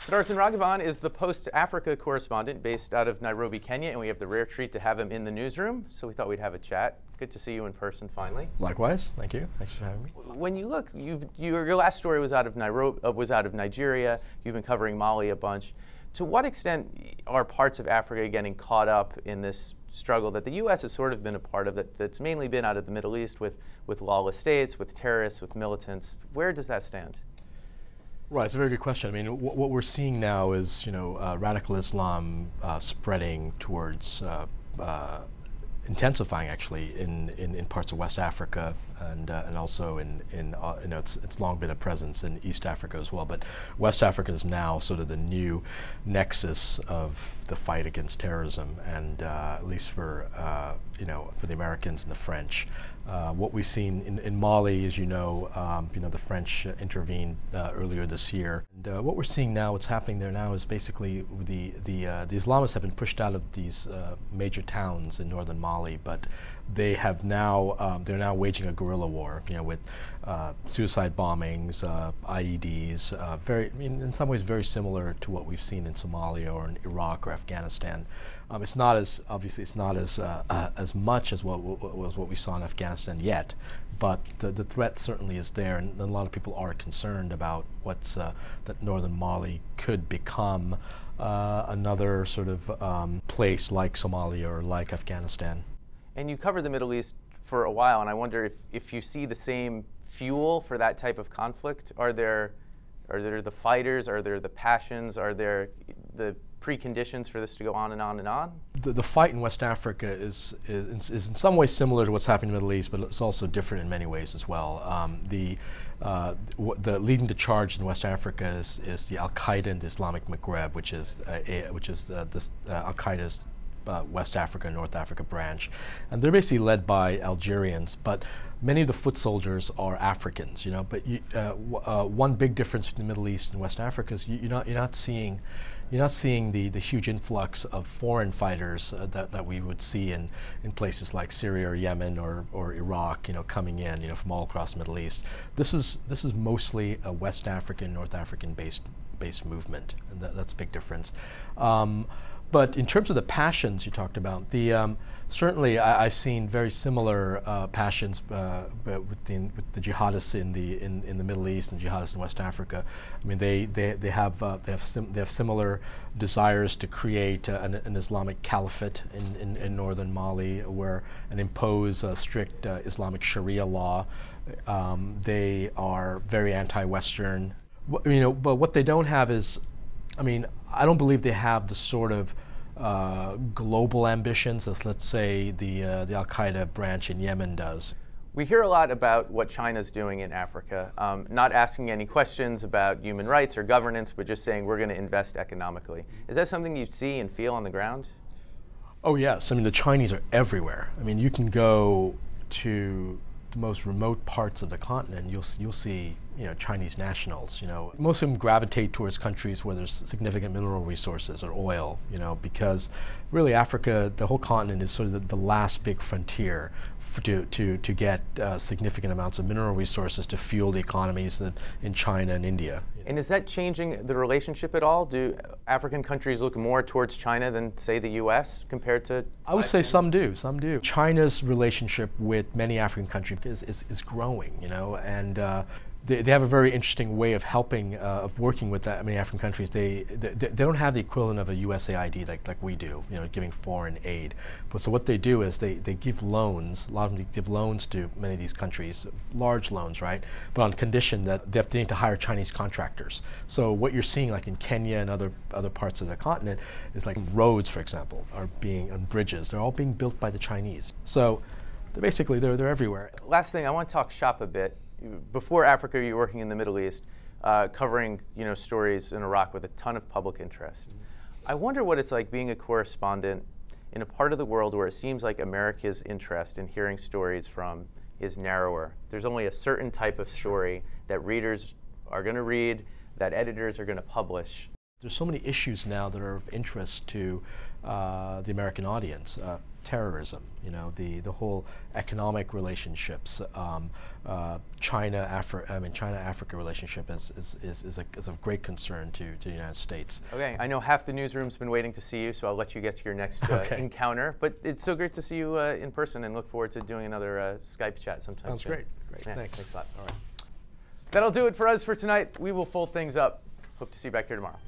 Sudarsan Raghavan is the Post-Africa correspondent based out of Nairobi, Kenya, and we have the rare treat to have him in the newsroom, so we thought we'd have a chat. Good to see you in person finally. Likewise, thank you. Thanks for having me. When you look, your last story was out of Nigeria. You've been covering Mali a bunch. To what extent are parts of Africa getting caught up in this struggle that the U.S. has sort of been a part of, that's mainly been out of the Middle East with lawless states, with terrorists, with militants? Where does that stand? Right, it's a very good question. I mean, what we're seeing now is, radical Islam spreading towards, intensifying actually in parts of West Africa, and also it's long been a presence in East Africa as well. But West Africa is now sort of the new nexus of the fight against terrorism, and at least for the Americans and the French. What we've seen in Mali, as the French intervened earlier this year. And what we're seeing now, what's happening there now, is basically the Islamists have been pushed out of these major towns in northern Mali, but they have now they're now waging a guerrilla war, with suicide bombings, IEDs, in some ways very similar to what we've seen in Somalia or in Iraq or Afghanistan. It's not as as much as what we saw in Afghanistan yet, but the threat certainly is there, and a lot of people are concerned about that northern Mali could become another sort of place like Somalia or like Afghanistan. And you covered the Middle East for a while, and I wonder if you see the same fuel for that type of conflict. Are there the fighters? Are there the passions? Are there the preconditions for this to go on and on and on? The fight in West Africa is in some ways similar to what's happening in the Middle East, but it's also different in many ways as well. The leading the charge in West Africa is the Al-Qaeda and the Islamic Maghreb, which is Al-Qaeda's West Africa, North Africa branch, and they're basically led by Algerians, but many of the foot soldiers are Africans, But one big difference between the Middle East and West Africa is you're not seeing the huge influx of foreign fighters that we would see in places like Syria or Yemen or Iraq, coming in, from all across the Middle East. This is mostly a West African, North African based movement, and that's a big difference. But in terms of the passions you talked about, certainly I've seen very similar passions with the jihadists in the Middle East and jihadists in West Africa. I mean, they have similar desires to create an Islamic caliphate in northern Mali, and impose a strict Islamic Sharia law. They are very anti-Western. But what they don't have is, I don't believe they have the sort of global ambitions as, let's say, the Al-Qaeda branch in Yemen does. We hear a lot about what China's doing in Africa, not asking any questions about human rights or governance, but just saying we're going to invest economically. Is that something you see and feel on the ground? Oh yes, the Chinese are everywhere. You can go to the most remote parts of the continent, you'll see Chinese nationals. Most of them gravitate towards countries where there's significant mineral resources or oil. Because really Africa, the whole continent, is sort of the last big frontier to get significant amounts of mineral resources to fuel the economies in China and India. And is that changing the relationship at all? Do African countries look more towards China than, say, the U.S. compared to? I would say some do. China's relationship with many African countries is growing, and they have a very interesting way of working with that many African countries. They don't have the equivalent of a USAID like we do, giving foreign aid. But so what they do is they give loans. A lot of them give loans to many of these countries, large loans, right? But on condition that they need to hire Chinese contractors. So what you're seeing, like in Kenya and other parts of the continent, is like roads, for example, and bridges. They're all being built by the Chinese. So they're everywhere. Last thing, I want to talk shop a bit. Before Africa, you were working in the Middle East, covering stories in Iraq with a ton of public interest. I wonder what it's like being a correspondent in a part of the world where it seems like America's interest in hearing stories from is narrower. There's only a certain type of story that readers are going to read, that editors are going to publish. There's so many issues now that are of interest to the American audience. terrorism. You know, the whole economic relationships, China-Africa relationship is of great concern to the United States. Okay, I know half the newsroom's been waiting to see you, so I'll let you get to your next encounter. But it's so great to see you in person, and look forward to doing another Skype chat sometime Sounds soon. great. Great. Yeah, Thanks. Thanks a lot. All right. That'll do it for us for tonight. We will fold things up. Hope to see you back here tomorrow.